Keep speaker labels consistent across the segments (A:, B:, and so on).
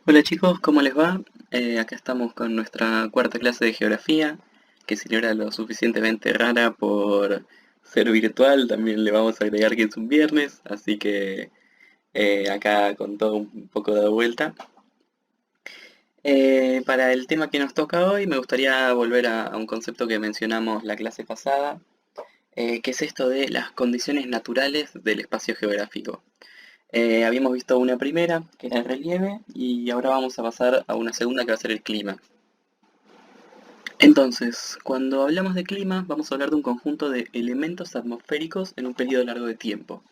A: Hola chicos, ¿cómo les va? Acá estamos con nuestra cuarta clase de geografía, que si no era lo suficientemente rara por ser virtual, también le vamos a agregar que es un viernes, así que acá con todo un poco de vuelta. Para el tema que nos toca hoy, me gustaría volver a un concepto que mencionamos la clase pasada, que es esto de las condiciones naturales del espacio geográfico. Habíamos visto una primera, que era el relieve, y ahora vamos a pasar a una segunda, que va a ser el clima. Entonces, cuando hablamos de clima, vamos a hablar de un conjunto de elementos atmosféricos en un periodo largo de tiempo.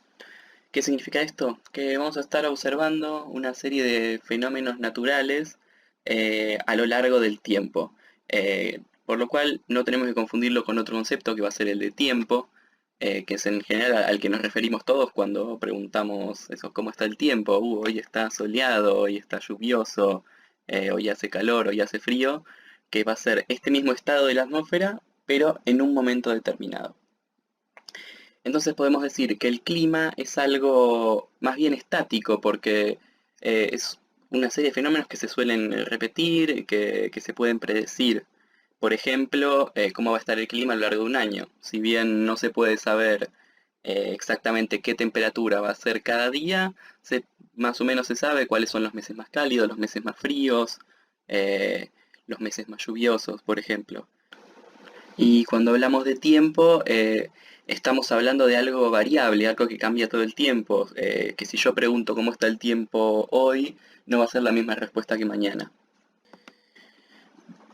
A: ¿Qué significa esto? Que vamos a estar observando una serie de fenómenos naturales a lo largo del tiempo. Por lo cual no tenemos que confundirlo con otro concepto que va a ser el de tiempo, que es en general al que nos referimos todos cuando preguntamos eso, ¿cómo está el tiempo? Hoy está soleado, hoy está lluvioso, hoy hace calor, hoy hace frío, que va a ser este mismo estado de la atmósfera, pero en un momento determinado. Entonces podemos decir que el clima es algo más bien estático porque es una serie de fenómenos que se suelen repetir, que se pueden predecir. Por ejemplo, cómo va a estar el clima a lo largo de un año. Si bien no se puede saber exactamente qué temperatura va a ser cada día, más o menos se sabe cuáles son los meses más cálidos, los meses más fríos, eh, los meses más lluviosos, por ejemplo. Y cuando hablamos de tiempo, estamos hablando de algo variable, algo que cambia todo el tiempo. Que si yo pregunto cómo está el tiempo hoy, no va a ser la misma respuesta que mañana.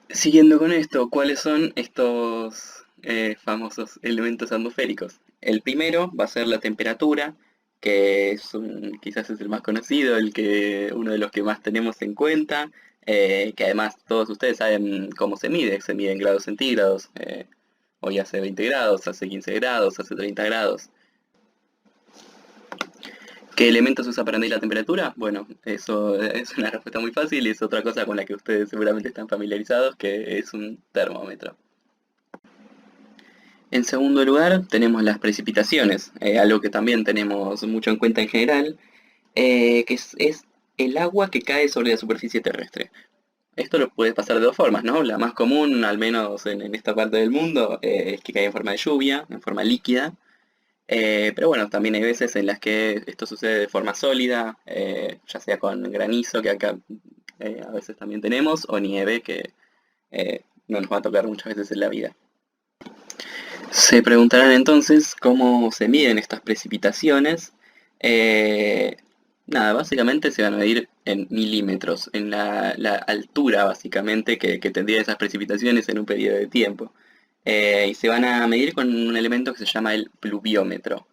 A: Siguiendo con esto, ¿cuáles son estos famosos elementos atmosféricos? El primero va a ser la temperatura, que quizás es el más conocido, uno de los que más tenemos en cuenta, que además todos ustedes saben cómo se mide en grados centígrados. Hoy hace 20 grados, hace 15 grados, hace 30 grados. ¿Qué elementos se usa para medir la temperatura? Bueno, eso es una respuesta muy fácil y es otra cosa con la que ustedes seguramente están familiarizados, que es un termómetro. En segundo lugar, tenemos las precipitaciones, algo que también tenemos mucho en cuenta en general, que es el agua que cae sobre la superficie terrestre. Esto lo puede pasar de dos formas, ¿no? La más común, al menos en esta parte del mundo, es que cae en forma de lluvia, en forma líquida. Pero bueno, también hay veces en las que esto sucede de forma sólida, ya sea con granizo, que acá a veces también tenemos, o nieve, que no nos va a tocar muchas veces en la vida. Se preguntarán entonces cómo se miden estas precipitaciones. Eh, Nada, básicamente se van a medir en milímetros, en la altura básicamente que tendrían esas precipitaciones en un periodo de tiempo. Y se van a medir con un elemento que se llama el pluviómetro.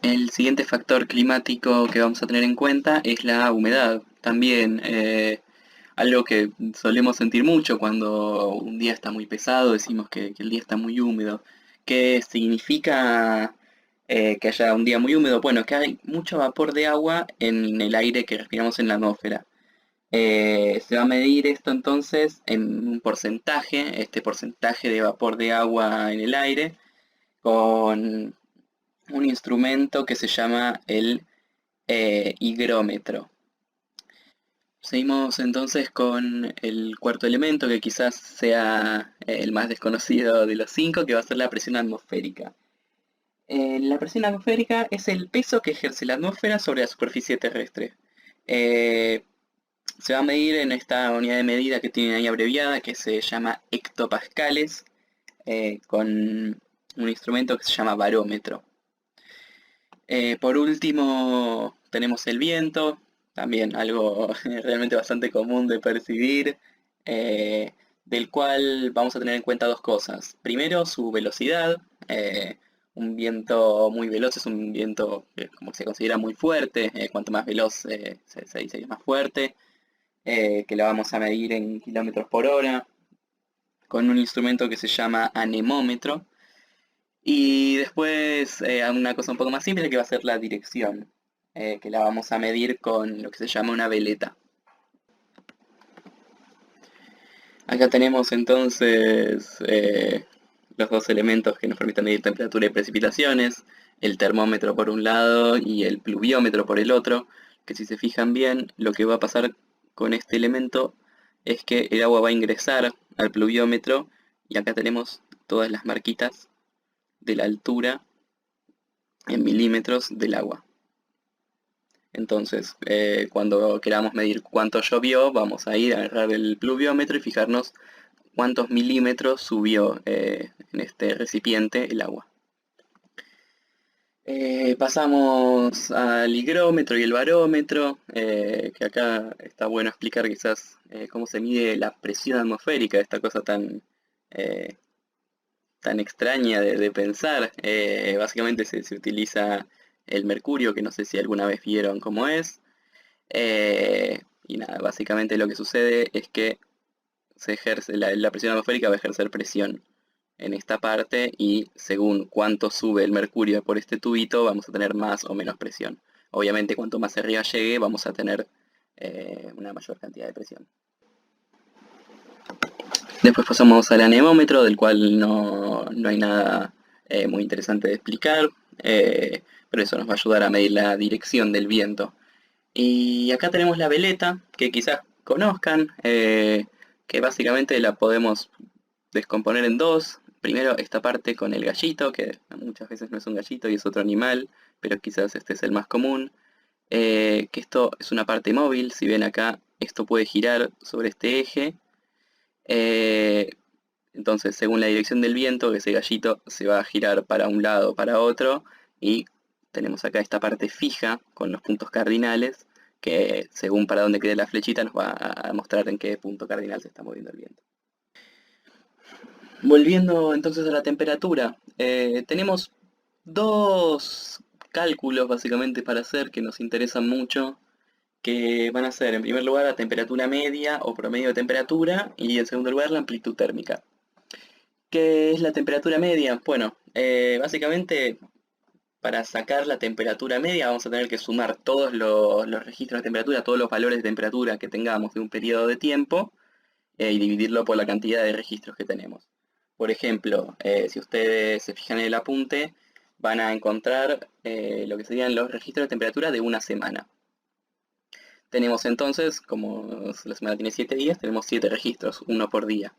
A: El siguiente factor climático que vamos a tener en cuenta es la humedad. También algo que solemos sentir mucho cuando un día está muy pesado, decimos que el día está muy húmedo. ¿Qué significa que haya un día muy húmedo? Bueno, que hay mucho vapor de agua en el aire que respiramos en la atmósfera. Se va a medir esto entonces en un porcentaje, este porcentaje de vapor de agua en el aire, con un instrumento que se llama el higrómetro. Seguimos entonces con el cuarto elemento, que quizás sea el más desconocido de los cinco, que va a ser la presión atmosférica. La presión atmosférica es el peso que ejerce la atmósfera sobre la superficie terrestre. Eh, Se va a medir en esta unidad de medida que tienen ahí abreviada, que se llama hectopascales, con un instrumento que se llama barómetro. Por último, tenemos el viento, también algo realmente bastante común de percibir, eh, del cual vamos a tener en cuenta dos cosas. Primero, su velocidad. Un viento muy veloz es un viento que como que se considera muy fuerte. Cuanto más veloz se dice que es más fuerte, que lo vamos a medir en kilómetros por hora, con un instrumento que se llama anemómetro. Y después una cosa un poco más simple que va a ser la dirección, que la vamos a medir con lo que se llama una veleta. Acá tenemos entonces los dos elementos que nos permiten medir temperatura y precipitaciones, el termómetro por un lado y el pluviómetro por el otro, que si se fijan bien, lo que va a pasar con este elemento es que el agua va a ingresar al pluviómetro y acá tenemos todas las marquitas de la altura en milímetros del agua. Entonces, cuando queramos medir cuánto llovió, vamos a ir a agarrar el pluviómetro y fijarnos cuántos milímetros subió en este recipiente el agua. Pasamos al higrómetro y el barómetro, que acá está bueno explicar quizás cómo se mide la presión atmosférica, esta cosa eh, tan extraña de pensar. Básicamente se utiliza el mercurio, que no sé si alguna vez vieron cómo es. Y nada, básicamente lo que sucede es que se ejerce, la presión atmosférica va a ejercer presión en esta parte y según cuánto sube el mercurio por este tubito vamos a tener más o menos presión. Obviamente cuanto más arriba llegue vamos a tener una mayor cantidad de presión. Después pasamos al anemómetro, del cual no hay nada muy interesante de explicar, pero eso nos va a ayudar a medir la dirección del viento. Y acá tenemos la veleta, que quizás conozcan, que básicamente la podemos descomponer en dos. Primero esta parte con el gallito, que muchas veces no es un gallito y es otro animal, pero quizás este es el más común. Que esto es una parte móvil, si ven acá, esto puede girar sobre este eje. Eh, entonces, según la dirección del viento, ese gallito se va a girar para un lado o para otro. Y tenemos acá esta parte fija con los puntos cardinales, que según para dónde quede la flechita nos va a mostrar en qué punto cardinal se está moviendo el viento. Volviendo entonces a la temperatura, tenemos dos cálculos básicamente para hacer que nos interesan mucho, que van a ser en primer lugar la temperatura media o promedio de temperatura y en segundo lugar la amplitud térmica. ¿Qué es la temperatura media? Bueno, básicamente para sacar la temperatura media vamos a tener que sumar todos los registros de temperatura, todos los valores de temperatura que tengamos de un periodo de tiempo y dividirlo por la cantidad de registros que tenemos. Por ejemplo, si ustedes se fijan en el apunte, van a encontrar lo que serían los registros de temperatura de una semana. Tenemos entonces, como la semana tiene 7 días, tenemos 7 registros, uno por día.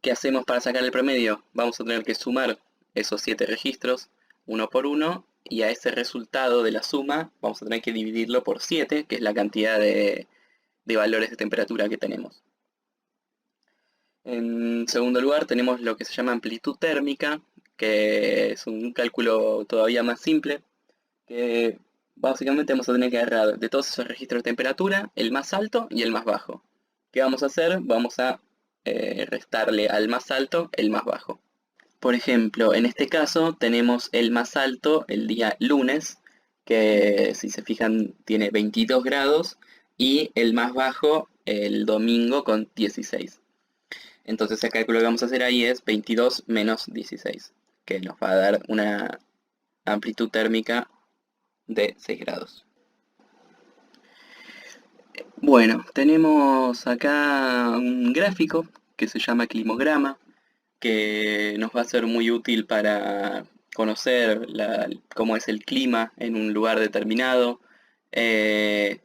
A: ¿Qué hacemos para sacar el promedio? Vamos a tener que sumar esos 7 registros, uno por uno, y a ese resultado de la suma vamos a tener que dividirlo por 7, que es la cantidad de valores de temperatura que tenemos. En segundo lugar tenemos lo que se llama amplitud térmica, que es un cálculo todavía más simple, que básicamente vamos a tener que agarrar de todos esos registros de temperatura el más alto y el más bajo. ¿Qué vamos a hacer? Vamos a restarle al más alto el más bajo. Por ejemplo, en este caso tenemos el más alto el día lunes, que si se fijan tiene 22 grados, y el más bajo el domingo con 16. Entonces el cálculo que vamos a hacer ahí es 22 menos 16, que nos va a dar una amplitud térmica de 6 grados. Bueno, tenemos acá un gráfico que se llama climograma, que nos va a ser muy útil para conocer cómo es el clima en un lugar determinado. En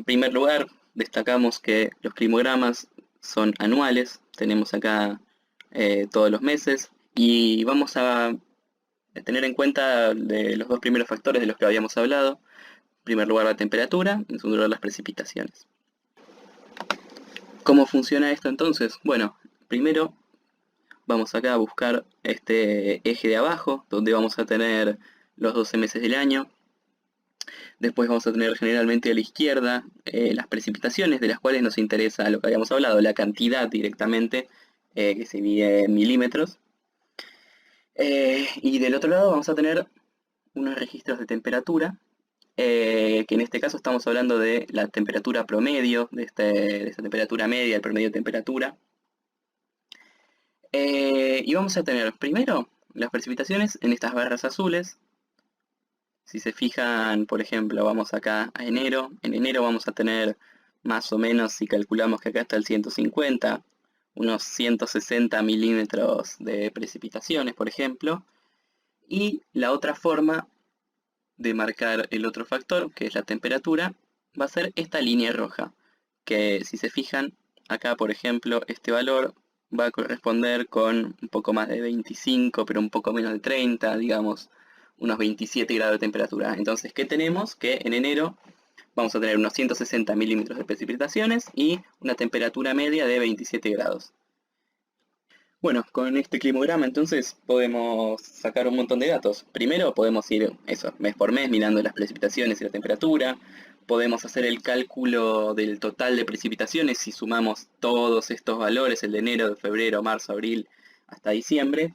A: primer lugar, destacamos que los climogramas son anuales, tenemos acá todos los meses, y vamos a tener en cuenta de los dos primeros factores de los que habíamos hablado. En primer lugar la temperatura, en segundo lugar las precipitaciones. ¿Cómo funciona esto entonces? Bueno, primero vamos acá a buscar este eje de abajo, donde vamos a tener los 12 meses del año. Después vamos a tener generalmente a la izquierda las precipitaciones, de las cuales nos interesa lo que habíamos hablado, la cantidad directamente, que se mide en milímetros. Y del otro lado vamos a tener unos registros de temperatura, que en este caso estamos hablando de la temperatura promedio, de esta temperatura media, el promedio de temperatura. Y vamos a tener primero las precipitaciones en estas barras azules. Si se fijan, por ejemplo, vamos acá a enero. En enero vamos a tener más o menos, si calculamos que acá está el 150, unos 160 milímetros de precipitaciones, por ejemplo. Y la otra forma de marcar el otro factor, que es la temperatura, va a ser esta línea roja. que si se fijan, acá por ejemplo este valor va a corresponder con un poco más de 25, pero un poco menos de 30, digamos, unos 27 grados de temperatura. Entonces, ¿qué tenemos? Que en enero vamos a tener unos 160 milímetros de precipitaciones y una temperatura media de 27 grados. Bueno, con este climograma entonces podemos sacar un montón de datos. Primero podemos ir eso, mes por mes mirando las precipitaciones y la temperatura. Podemos hacer el cálculo del total de precipitaciones si sumamos todos estos valores, el de enero, de febrero, marzo, abril, hasta diciembre.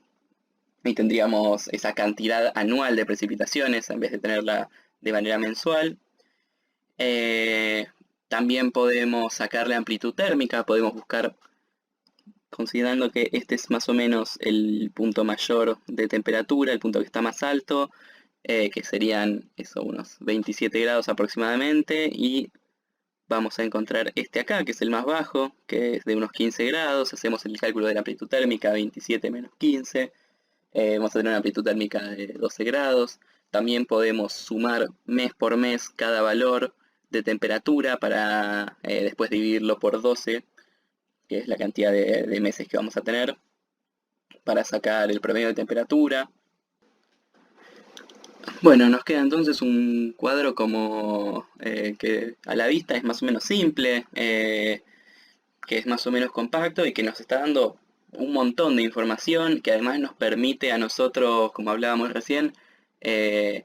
A: Y tendríamos esa cantidad anual de precipitaciones en vez de tenerla de manera mensual. Eh, También podemos sacarle amplitud térmica, podemos buscar, considerando que este es más o menos el punto mayor de temperatura, el punto que está más alto, que serían eso, unos 27 grados aproximadamente, y vamos a encontrar este acá, que es el más bajo, que es de unos 15 grados, hacemos el cálculo de la amplitud térmica, 27 menos 15, vamos a tener una amplitud térmica de 12 grados. También podemos sumar mes por mes cada valor de temperatura para después dividirlo por 12, que es la cantidad de meses que vamos a tener, para sacar el promedio de temperatura. Bueno, nos queda entonces un cuadro como que a la vista es más o menos simple, que es más o menos compacto y que nos está dando un montón de información que además nos permite a nosotros, como hablábamos recién, eh,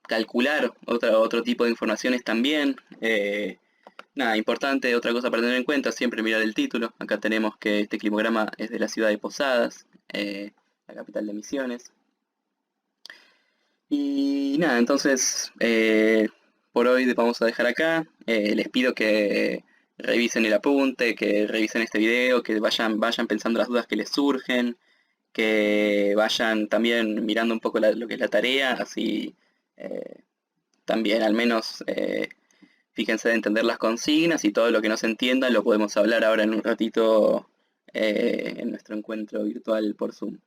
A: calcular otro tipo de informaciones también. Nada, importante, otra cosa para tener en cuenta, siempre mirar el título. Acá tenemos que este climograma es de la ciudad de Posadas, la capital de Misiones. Y nada, entonces por hoy vamos a dejar acá. Les pido que revisen el apunte, que revisen este video, que vayan pensando las dudas que les surgen, que vayan también mirando un poco lo que es la tarea, así también al menos fíjense de entender las consignas y todo lo que no se entienda lo podemos hablar ahora en un ratito en nuestro encuentro virtual por Zoom.